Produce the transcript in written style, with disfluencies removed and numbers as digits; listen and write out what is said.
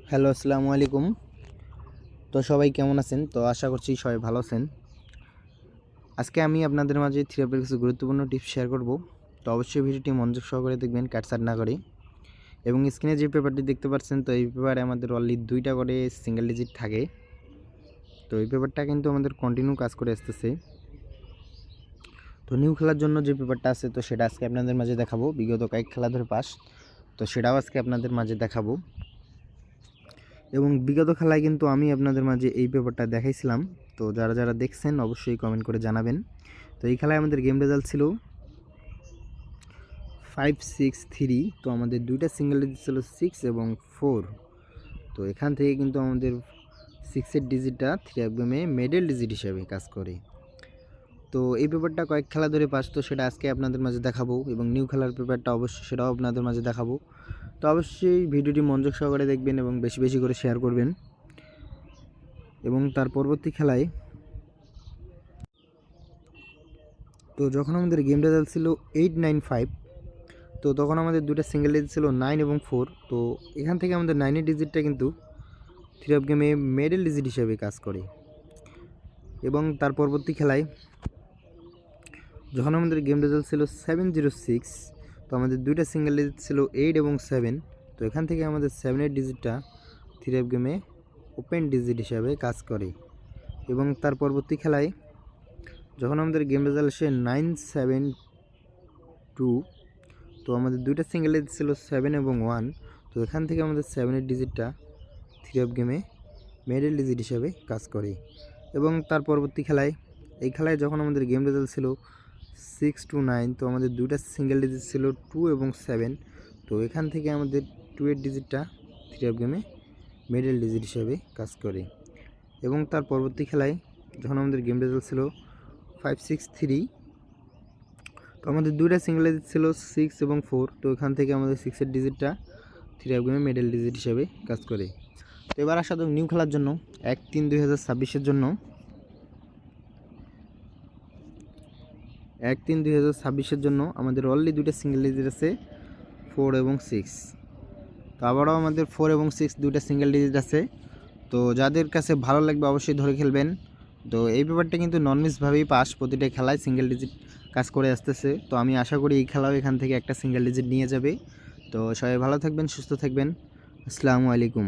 Hello, আসসালামু আলাইকুম। তো সবাই কেমন আছেন? তো আশা করছি সবাই ভালো আছেন। আজকে আমি আপনাদের মাঝে থিওরির কিছু গুরুত্বপূর্ণ টিপস শেয়ার করব। তো অবশ্যই ভিডিওটি মনোযোগ সহকারে দেখবেন, কাটছাঁট না করে। এবং স্ক্রিনে যে পেপারটি দেখতে পাচ্ছেন, তো এই পেপারে আমাদের অনলি 2টা করে সিঙ্গেল ডিজিট থাকে। তো এই পেপারটা কিন্তু আমাদের কন্টিনিউ কাজ করে আসতেছে। তো নিউ খেলার জন্য যে পেপারটা আছে, তো সেটা আজকে আপনাদের মাঝে দেখাবো। বিগত কয়েক খেলা ধরে পাস, তো সেটাও আজকে আপনাদের মাঝে দেখাবো। এবং বিগত খেলায় কিন্তু আমি আপনাদের মাঝে এই পেপারটা দেখাইছিলাম। তো যারা যারা দেখছেন অবশ্যই কমেন্ট করে জানাবেন। তো এই খেলায় আমাদের গেম রেজাল্ট ছিল 5-6-3। তো আমাদের দুইটা সিঙ্গেল ডিজিট ছিল 6 এবং 4। তো এখান থেকে কিন্তু আমাদের 6-এর ডিজিটটা 3 গেমে মিডল ডিজিট হিসেবে কাজ করে। তো এই পেপারটা কয়েক খেলা ধরে পাস, তো সেটা আজকে আপনাদের মাঝে দেখাবো। এবং নিউ খেলার পেপারটা অবশ্যই সেটাও আপনাদের মাঝে দেখাবো। তো অবশ্যই ভিডিওটি মনোযোগ সহকারে দেখবেন এবং বেশি বেশি করে শেয়ার করবেন। এবং তার পরবর্তী খেলায় তো যখন আমাদের গেম রেজাল্ট ছিল 8-9-5, তো তখন আমাদের দুটো সিঙ্গেল ডিজিট ছিল 9 এবং 4। তো এখান থেকে আমাদের 9-এর ডিজিটটা কিন্তু 3 গেমে মিডল ডিজিট হিসেবে কাজ করে। এবং তার পরবর্তী খেলায় যখন আমাদের গেম রেজাল্ট ছিল 7-0-6, তো আমাদের দুইটা সিঙ্গেল ডিজিট ছিল 8 এবং 7। তো এখান থেকে আমাদের 7-এর ডিজিটটা 3 গেমে ওপেন ডিজিট হিসাবে কাজ করে। এবং তার পরবর্তী খেলায় যখন আমাদের গেম রেজাল্ট আসে 9-7-2, তো আমাদের দুইটা সিঙ্গেল ডিজিট ছিল 7 এবং 1। তো এখান থেকে আমাদের 7-এর ডিজিটটা 3 গেমে মিডল ডিজিট হিসাবে কাজ করে। এবং তার পরবর্তী খেলায় এই খেলায় যখন আমাদের গেম রেজাল্ট ছিল 6-9, তো আমাদের দুইটা সিঙ্গেল ডিজিট ছিল 2 এবং 7। তো এখান থেকে আমাদের 2-এর ডিজিটটা 3 গেমে মিডল ডিজিট হিসাবে কাজ করে। এবং তার পরবর্তী খেলায় যখন আমাদের গেম রেজাল্ট ছিল 5-6-3, তো আমাদের দুইটা সিঙ্গেল ডিজিট ছিল 6 এবং 4। তো এখান থেকে আমাদের 6-এর ডিজিটটা 3 গেমে মিডল ডিজিট হিসাবে কাজ করে। তো এবার আসা যাক নিউ খেলার জন্য 1-3-2026-এর জন্য 1-3-2026-এর জন্য আমাদের অনলি দুইটা সিঙ্গেল ডিজিট আছে 4 এবং 6। তো আবারও আমাদের 4 এবং 6 দুইটা সিঙ্গেল ডিজিট আছে। তো যাদের কাছে ভালো লাগবে অবশ্যই ধরে খেলবেন। তো এই ব্যাপারটা কিন্তু নন মিসভাবেই পাস, প্রতিটা খেলায় সিঙ্গেল ডিজিট কাজ করে আসতেছে। তো আমি আশা করি এই খেলাও এখান থেকে একটা সিঙ্গেল ডিজিট নিয়ে যাবে। তো সবাই ভালো থাকবেন, সুস্থ থাকবেন। আসসালামু আলাইকুম।